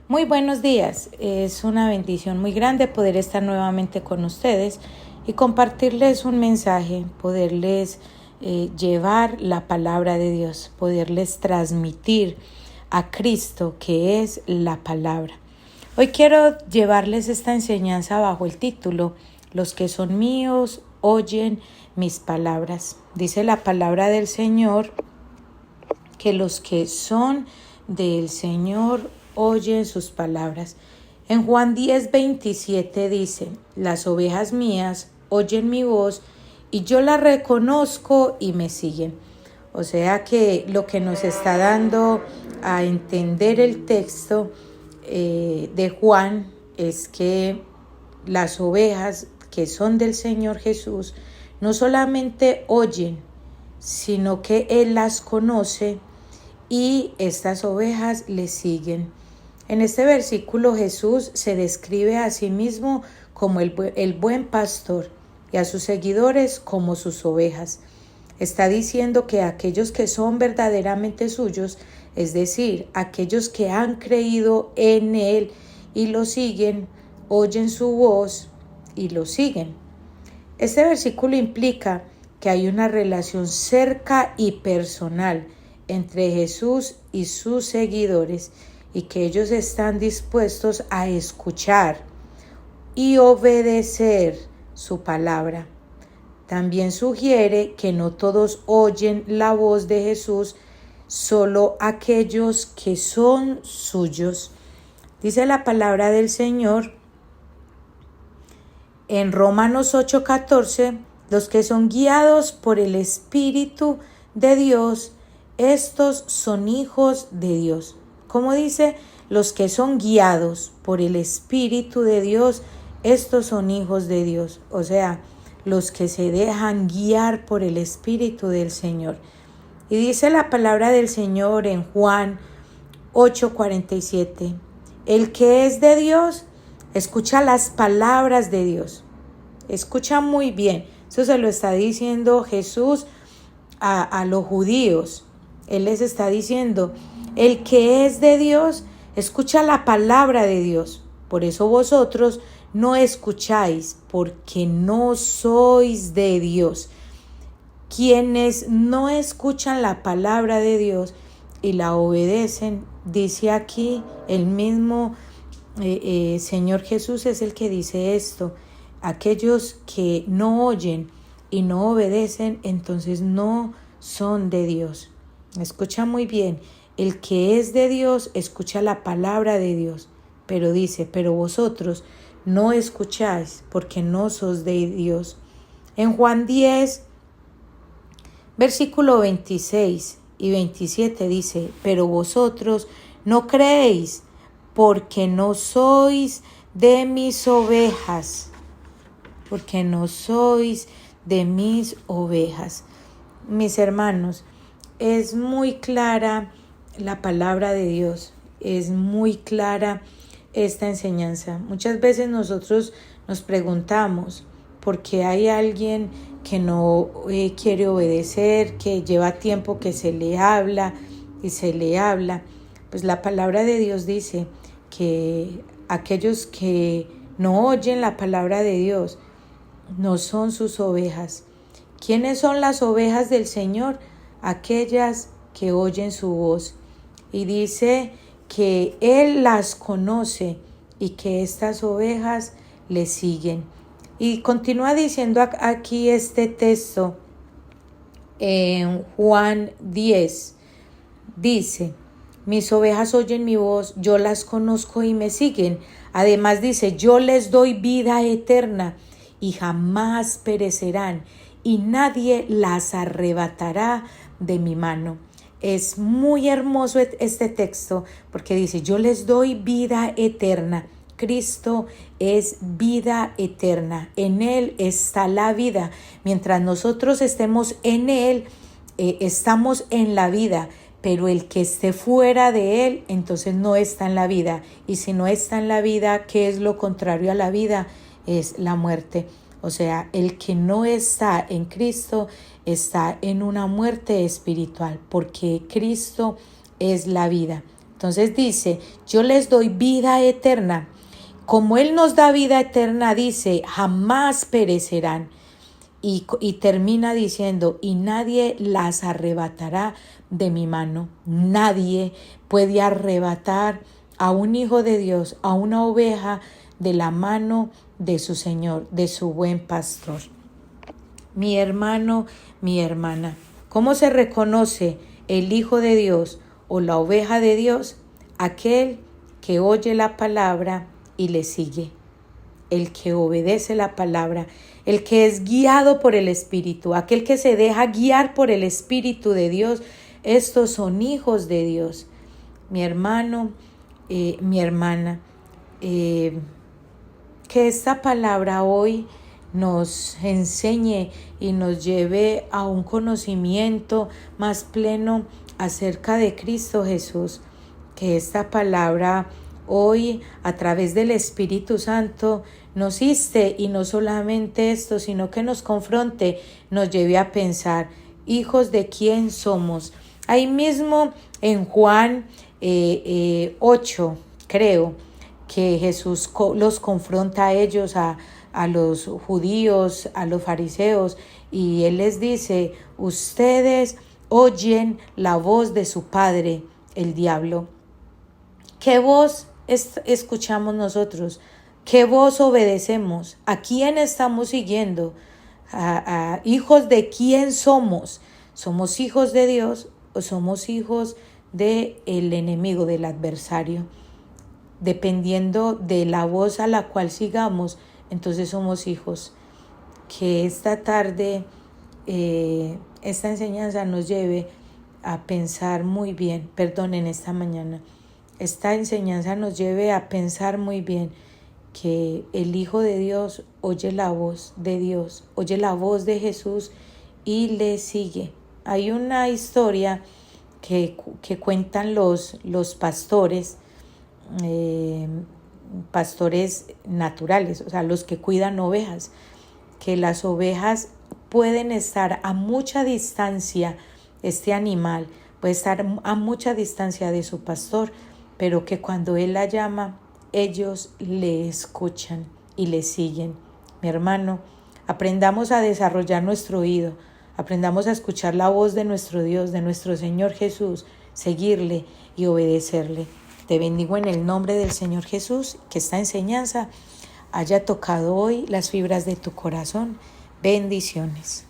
Muy buenos días, es una bendición muy grande poder estar nuevamente con ustedes y compartirles un mensaje, poderles llevar la palabra de Dios, poderles transmitir a Cristo que es la palabra. Hoy quiero llevarles esta enseñanza bajo el título Los que son míos oyen mis palabras. Dice la palabra del Señor que los que son del Señor oyen sus palabras. En Juan 10:27 dice: las ovejas mías oyen mi voz y yo las reconozco y me siguen. O sea que lo que nos está dando a entender el texto de Juan es que las ovejas que son del Señor Jesús no solamente oyen, sino que Él las conoce y estas ovejas le siguen. En este versículo Jesús se describe a sí mismo como el buen pastor y a sus seguidores como sus ovejas. Está diciendo que aquellos que son verdaderamente suyos, es decir, aquellos que han creído en Él y lo siguen, oyen su voz y lo siguen. Este versículo implica que hay una relación cerca y personal entre Jesús y sus seguidores y que ellos están dispuestos a escuchar y obedecer su palabra. También sugiere que no todos oyen la voz de Jesús, solo aquellos que son suyos. Dice la palabra del Señor en Romanos 8:14, los que son guiados por el Espíritu de Dios, estos son hijos de Dios. Como dice, los que son guiados por el Espíritu de Dios, estos son hijos de Dios. O sea, los que se dejan guiar por el Espíritu del Señor. Y dice la palabra del Señor en Juan 8:47, el que es de Dios, escucha las palabras de Dios. Escucha muy bien. Eso se lo está diciendo Jesús a los judíos. Él les está diciendo, el que es de Dios, escucha la palabra de Dios. Por eso vosotros no escucháis, porque no sois de Dios. Quienes no escuchan la palabra de Dios y la obedecen, dice aquí el mismo Señor Jesús es el que dice esto. Aquellos que no oyen y no obedecen, entonces no son de Dios. Escucha muy bien, el que es de Dios escucha la palabra de Dios, pero dice, pero vosotros no escucháis porque no sos de Dios. En Juan 10, versículo 26 y 27 dice, pero vosotros no creéis porque no sois de mis ovejas, porque no sois de mis ovejas. Mis hermanos, es muy clara la palabra de Dios, es muy clara esta enseñanza. Muchas veces nosotros nos preguntamos por qué hay alguien que no quiere obedecer, que lleva tiempo que se le habla y se le habla. Pues la palabra de Dios dice que aquellos que no oyen la palabra de Dios no son sus ovejas. ¿Quiénes son las ovejas del Señor? Aquellas que oyen su voz. Y dice que Él las conoce y que estas ovejas le siguen. Y continúa diciendo aquí este texto en Juan 10. Dice, mis ovejas oyen mi voz, yo las conozco y me siguen. Además dice, yo les doy vida eterna y jamás perecerán y nadie las arrebatará de mi mano. Es muy hermoso este texto porque dice, yo les doy vida eterna. Cristo es vida eterna. En Él está la vida. Mientras nosotros estemos en Él, estamos en la vida. Pero el que esté fuera de Él, entonces no está en la vida. Y si no está en la vida, ¿qué es lo contrario a la vida? Es la muerte. O sea, el que no está en Cristo está en una muerte espiritual, porque Cristo es la vida. Entonces dice, yo les doy vida eterna. Como Él nos da vida eterna, dice, jamás perecerán. Y termina diciendo, y nadie las arrebatará de mi mano. Nadie puede arrebatar a un hijo de Dios, a una oveja, de la mano de su Señor, de su buen pastor. Mi hermano, mi hermana, ¿cómo se reconoce el hijo de Dios o la oveja de Dios? Aquel que oye la palabra y le sigue. El que obedece la palabra, el que es guiado por el Espíritu, aquel que se deja guiar por el Espíritu de Dios, estos son hijos de Dios. Mi hermano, mi hermana, que esta palabra hoy nos enseñe y nos lleve a un conocimiento más pleno acerca de Cristo Jesús. Que esta palabra hoy, a través del Espíritu Santo, nos inste, y no solamente esto, sino que nos confronte, nos lleve a pensar, hijos de quién somos. Ahí mismo en Juan 8, creo, que Jesús los confronta a ellos, a los judíos, a los fariseos, y Él les dice, ustedes oyen la voz de su padre, el diablo. ¿Qué voz escuchamos nosotros? ¿Qué voz obedecemos? ¿A quién estamos siguiendo? ¿A hijos de quién somos? ¿Somos hijos de Dios o somos hijos del enemigo, del adversario? Dependiendo de la voz a la cual sigamos, entonces somos hijos. Que esta tarde esta enseñanza nos lleve a pensar muy bien, en esta mañana, esta enseñanza nos lleve a pensar muy bien que el Hijo de Dios oye la voz de Dios, oye la voz de Jesús y le sigue. Hay una historia que cuentan los pastores, pastores naturales, o sea, los que cuidan ovejas, que las ovejas pueden estar a mucha distancia, este animal puede estar a mucha distancia de su pastor, pero que cuando él la llama, ellos le escuchan y le siguen. Mi hermano, aprendamos a desarrollar nuestro oído, aprendamos a escuchar la voz de nuestro Dios, de nuestro Señor Jesús, seguirle y obedecerle. Te bendigo en el nombre del Señor Jesús, que esta enseñanza haya tocado hoy las fibras de tu corazón. Bendiciones.